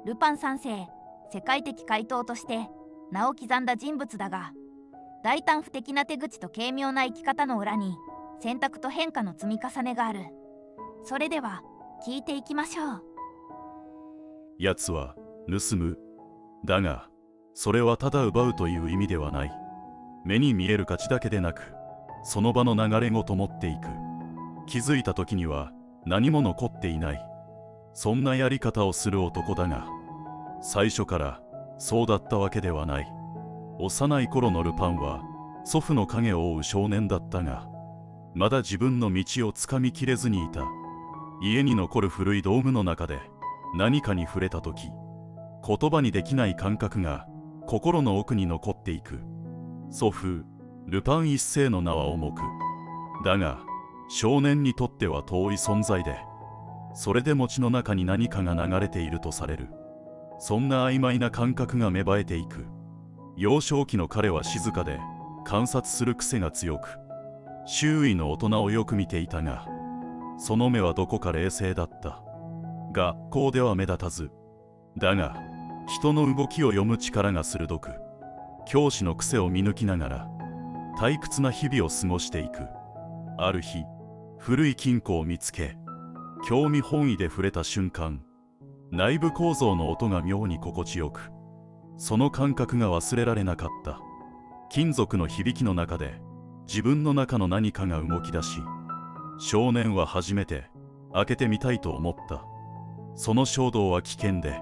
ルパン三世、世界的怪盗として名を刻んだ人物だが、大胆不敵な手口と軽妙な生き方の裏に選択と変化の積み重ねがある。それでは聞いていきましょう。奴は盗む。だが、それはただ奪うという意味ではない。目に見える価値だけでなく、その場の流れごと持っていく。気づいた時には何も残っていない。そんなやり方をする男だが、最初からそうだったわけではない。幼い頃のルパンは祖父の影を追う少年だったが、まだ自分の道をつかみきれずにいた。家に残る古い道具の中で何かに触れた時、言葉にできない感覚が心の奥に残っていく。祖父ルパン一世の名は重く、だが少年にとっては遠い存在で、それで餅の中に何かが流れているとされる。そんな曖昧な感覚が芽生えていく。幼少期の彼は静かで観察する癖が強く、周囲の大人をよく見ていたが、その目はどこか冷静だった。学校では目立たず、だが人の動きを読む力が鋭く、教師の癖を見抜きながら退屈な日々を過ごしていく。ある日、古い金庫を見つけ、興味本位で触れた瞬間、内部構造の音が妙に心地よく、その感覚が忘れられなかった。金属の響きの中で自分の中の何かが動き出し、少年は初めて開けてみたいと思った。その衝動は危険で、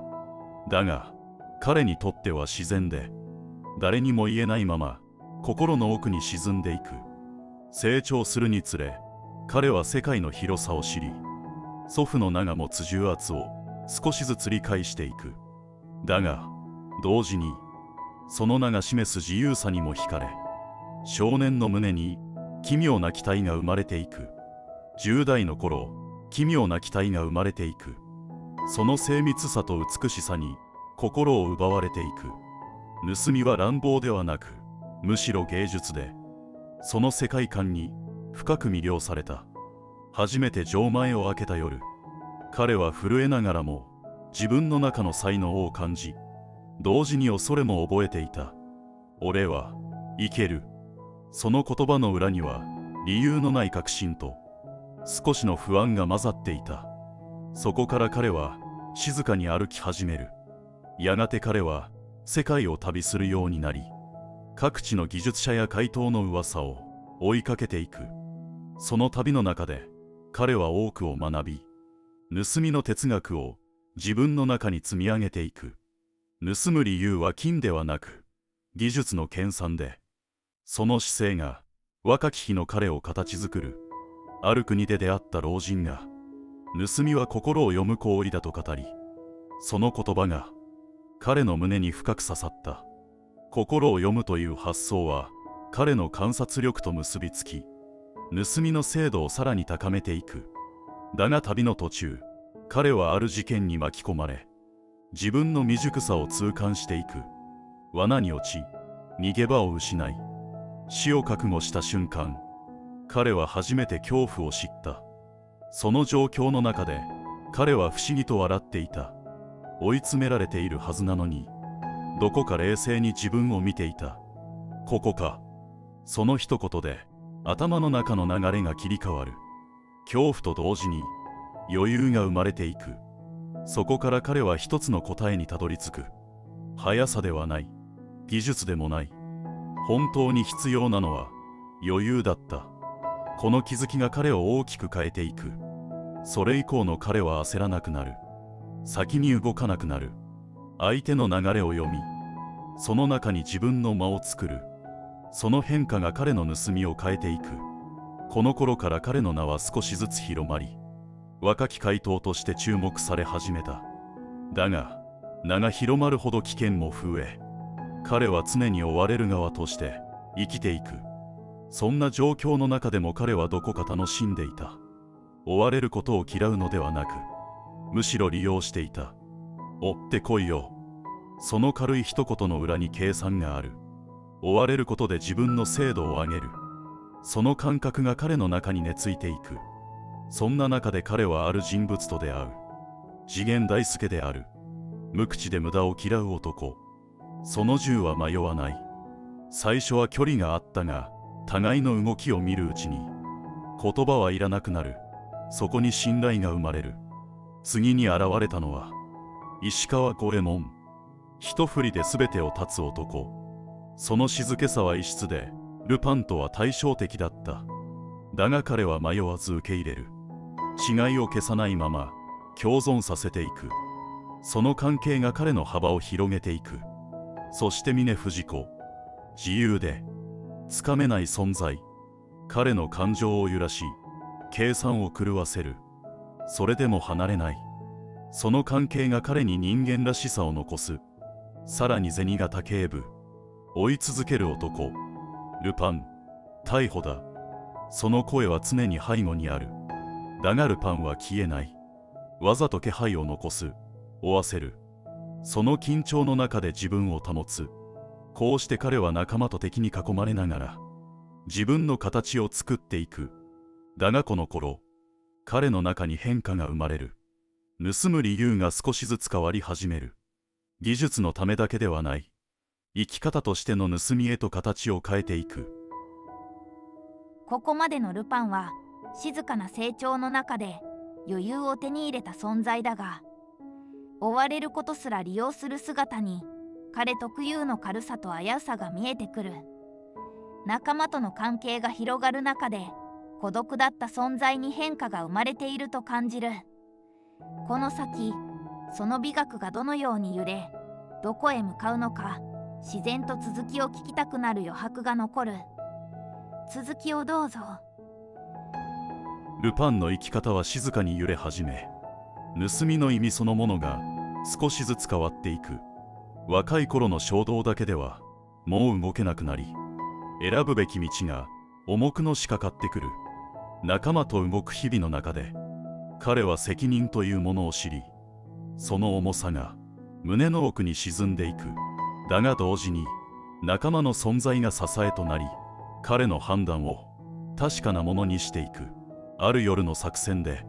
だが彼にとっては自然で、誰にも言えないまま心の奥に沈んでいく。成長するにつれ、彼は世界の広さを知り、祖父の名が持つ重圧を少しずつ理解していく。だが同時にその名が示す自由さにも惹かれ、少年の胸に奇妙な期待が生まれていく。10代の頃、奇妙な期待が生まれていく。その精密さと美しさに心を奪われていく。盗みは乱暴ではなく、むしろ芸術で、その世界観に深く魅了された。初めて錠前を開けた夜、彼は震えながらも自分の中の才能を感じ、同時に恐れも覚えていた。俺はいける。その言葉の裏には理由のない確信と少しの不安が混ざっていた。そこから彼は静かに歩き始める。やがて彼は世界を旅するようになり、各地の技術者や怪盗の噂を追いかけていく。その旅の中で彼は多くを学び、盗みの哲学を自分の中に積み上げていく。盗む理由は金ではなく技術の研鑽で、その姿勢が若き日の彼を形作る。ある国で出会った老人が、盗みは心を読む行為だと語り、その言葉が彼の胸に深く刺さった。心を読むという発想は彼の観察力と結びつき、盗みの精度をさらに高めていく。だが旅の途中、彼はある事件に巻き込まれ、自分の未熟さを痛感していく。罠に落ち、逃げ場を失い、死を覚悟した瞬間、彼は初めて恐怖を知った。その状況の中で彼は不思議と笑っていた。追い詰められているはずなのに、どこか冷静に自分を見ていた。ここか。その一言で頭の中の流れが切り替わる。恐怖と同時に余裕が生まれていく。そこから彼は一つの答えにたどり着く。速さではない、技術でもない。本当に必要なのは余裕だった。この気づきが彼を大きく変えていく。それ以降の彼は焦らなくなる。先に動かなくなる。相手の流れを読み、その中に自分の間を作る。その変化が彼の盗みを変えていく。この頃から彼の名は少しずつ広まり、若き怪盗として注目され始めた。だが名が広まるほど危険も増え、彼は常に追われる側として生きていく。そんな状況の中でも彼はどこか楽しんでいた。追われることを嫌うのではなく、むしろ利用していた。追ってこいよ。その軽い一言の裏に計算がある。追われることで自分の精度を上げる。その感覚が彼の中に根付いていく。そんな中で彼はある人物と出会う。次元大介である。無口で無駄を嫌う男。その銃は迷わない。最初は距離があったが、互いの動きを見るうちに言葉はいらなくなる。そこに信頼が生まれる。次に現れたのは石川五右衛門。一振りで全てを断つ男。その静けさは異質で、ルパンとは対照的だった。だが彼は迷わず受け入れる。違いを消さないまま共存させていく。その関係が彼の幅を広げていく。そして峰不二子、自由でつかめない存在。彼の感情を揺らし、計算を狂わせる。それでも離れない。その関係が彼に人間らしさを残す。さらに銭形警部、追い続ける男。ルパン、逮捕だ。その声は常に背後にある。だがルパンは消えない。わざと気配を残す。追わせる。その緊張の中で自分を保つ。こうして彼は仲間と敵に囲まれながら自分の形を作っていく。だがこの頃、彼の中に変化が生まれる。盗む理由が少しずつ変わり始める。技術のためだけではない。生き方としての盗みへと形を変えていく。ここまでのルパンは静かな成長の中で余裕を手に入れた存在だが、追われることすら利用する姿に彼特有の軽さと危うさが見えてくる。仲間との関係が広がる中で孤独だった存在に変化が生まれていると感じる。この先、その美学がどのように揺れ、どこへ向かうのか、自然と続きを聞きたくなる余白が残る。続きをどうぞ。ルパンの生き方は静かに揺れ始め、盗みの意味そのものが少しずつ変わっていく。若い頃の衝動だけではもう動けなくなり、選ぶべき道が重くのしかかってくる。仲間と動く日々の中で彼は責任というものを知り、その重さが胸の奥に沈んでいく。だが同時に仲間の存在が支えとなり、彼の判断を確かなものにしていく。ある夜の作戦で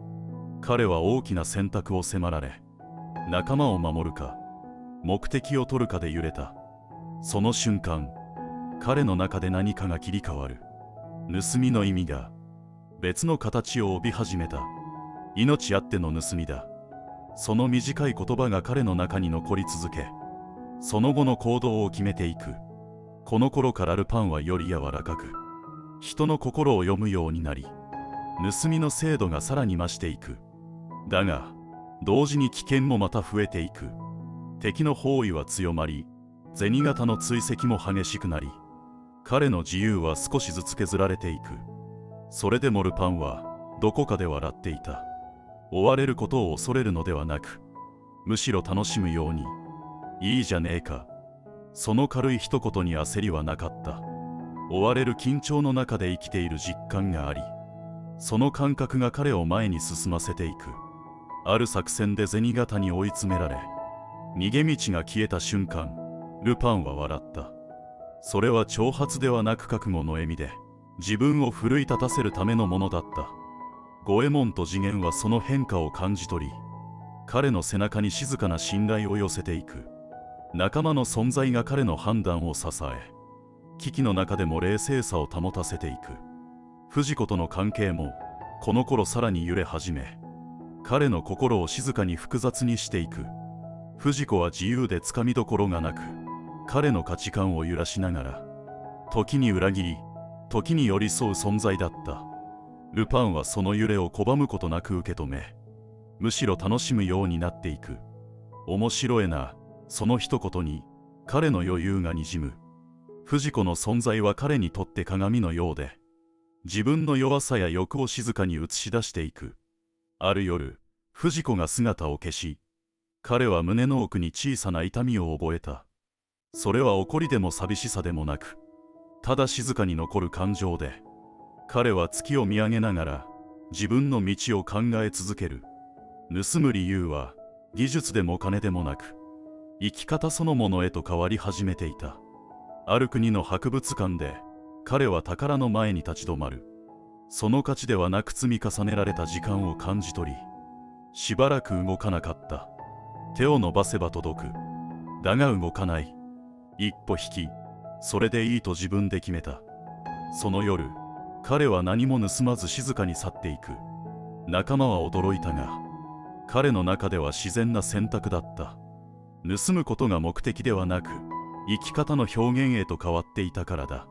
彼は大きな選択を迫られ、仲間を守るか目的を取るかで揺れた。その瞬間、彼の中で何かが切り替わる。盗みの意味が別の形を帯び始めた。命あっての盗みだ。その短い言葉が彼の中に残り続け、その後の行動を決めていく。この頃からルパンはより柔らかく、人の心を読むようになり、盗みの精度がさらに増していく。だが同時に危険もまた増えていく。敵の包囲は強まり、銭形の追跡も激しくなり、彼の自由は少しずつ削られていく。それでもルパンはどこかで笑っていた。追われることを恐れるのではなく、むしろ楽しむように。いいじゃねえか。その軽い一言に焦りはなかった。追われる緊張の中で生きている実感があり、その感覚が彼を前に進ませていく。ある作戦で銭形に追い詰められ、逃げ道が消えた瞬間、ルパンは笑った。それは挑発ではなく覚悟の笑みで、自分を奮い立たせるためのものだった。五右衛門と次元はその変化を感じ取り、彼の背中に静かな信頼を寄せていく。仲間の存在が彼の判断を支え、危機の中でも冷静さを保たせていく。藤子との関係もこの頃さらに揺れ始め、彼の心を静かに複雑にしていく。藤子は自由でつかみどころがなく、彼の価値観を揺らしながら、時に裏切り、時に寄り添う存在だった。ルパンはその揺れを拒むことなく受け止め、むしろ楽しむようになっていく。面白いな、その一言に彼の余裕がにじむ。藤子の存在は彼にとって鏡のようで、自分の弱さや欲を静かに映し出していく。ある夜、藤子が姿を消し、彼は胸の奥に小さな痛みを覚えた。それは怒りでも寂しさでもなく、ただ静かに残る感情で、彼は月を見上げながら自分の道を考え続ける。盗む理由は技術でも金でもなく、生き方そのものへと変わり始めていた。ある国の博物館で彼は宝の前に立ち止まる。その価値ではなく積み重ねられた時間を感じ取り、しばらく動かなかった。手を伸ばせば届く。だが動かない。一歩引き、それでいいと自分で決めた。その夜、彼は何も盗まず静かに去っていく。仲間は驚いたが、彼の中では自然な選択だった。盗むことが目的ではなく、生き方の表現へと変わっていたからだ。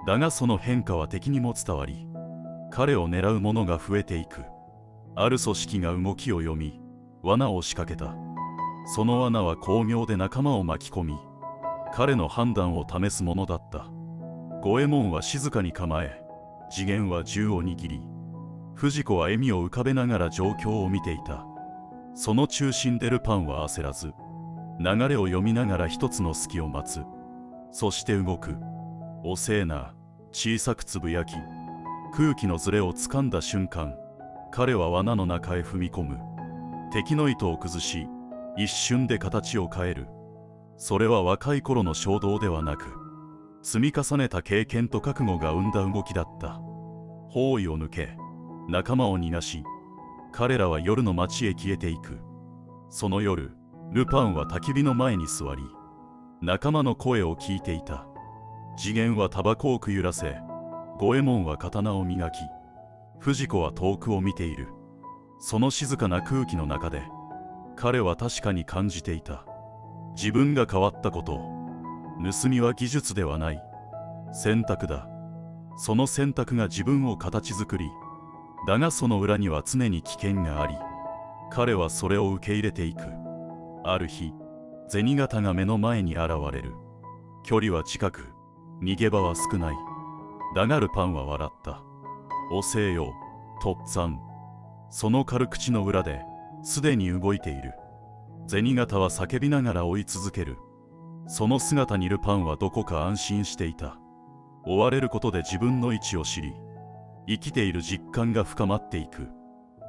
だがその変化は敵にも伝わり、彼を狙う者が増えていく。ある組織が動きを読み、罠を仕掛けた。その罠は巧妙で仲間を巻き込み、彼の判断を試すものだった。五右衛門は静かに構え、次元は銃を握り、藤子は笑みを浮かべながら状況を見ていた。その中心でルパンは焦らず、流れを読みながら一つの隙を待つ。そして動く。遅えな、小さくつぶやき、空気のずれをつかんだ瞬間、彼は罠の中へ踏み込む。敵の糸を崩し、一瞬で形を変える。それは若い頃の衝動ではなく、積み重ねた経験と覚悟が生んだ動きだった。包囲を抜け、仲間を逃がし、彼らは夜の街へ消えていく。その夜、ルパンは焚き火の前に座り、仲間の声を聞いていた。次元はタバコをくゆらせ、五右衛門は刀を磨き、藤子は遠くを見ている。その静かな空気の中で、彼は確かに感じていた。自分が変わったことを。盗みは技術ではない。選択だ。その選択が自分を形作り、だがその裏には常に危険があり、彼はそれを受け入れていく。ある日、銭形が目の前に現れる。距離は近く、逃げ場は少ない。だがルパンは笑った。遅えよ、とっつぁん。その軽口の裏で、すでに動いている。銭形は叫びながら追い続ける。その姿にルパンはどこか安心していた。追われることで自分の位置を知り、生きている実感が深まっていく。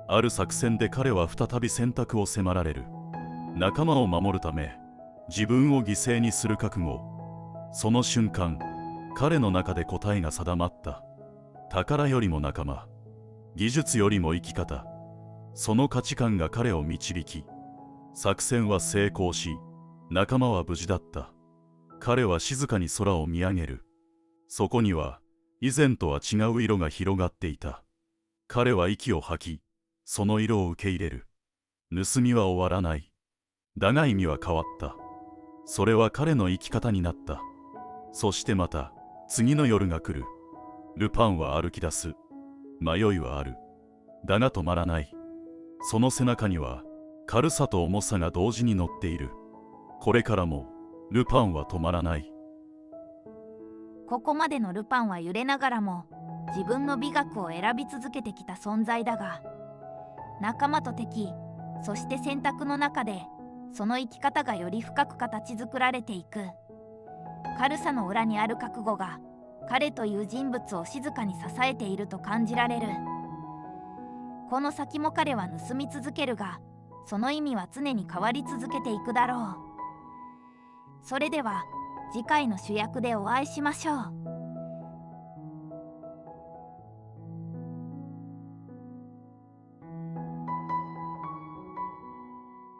ある作戦で彼は再び選択を迫られる。仲間を守るため、自分を犠牲にする覚悟。その瞬間、彼の中で答えが定まった。宝よりも仲間、技術よりも生き方。その価値観が彼を導き、作戦は成功し、仲間は無事だった。彼は静かに空を見上げる。そこには、以前とは違う色が広がっていた。彼は息を吐き、その色を受け入れる。盗みは終わらない。だが意味は変わった。それは彼の生き方になった。そしてまた、次の夜が来る。ルパンは歩き出す。迷いはある。だが止まらない。その背中には、軽さと重さが同時に乗っている。これからも、ルパンは止まらない。ここまでのルパンは揺れながらも自分の美学を選び続けてきた存在だが、仲間と敵、そして選択の中でその生き方がより深く形作られていく。軽さの裏にある覚悟が彼という人物を静かに支えていると感じられる。この先も彼は盗み続けるが、その意味は常に変わり続けていくだろう。それでは次回の主役でお会いしましょう。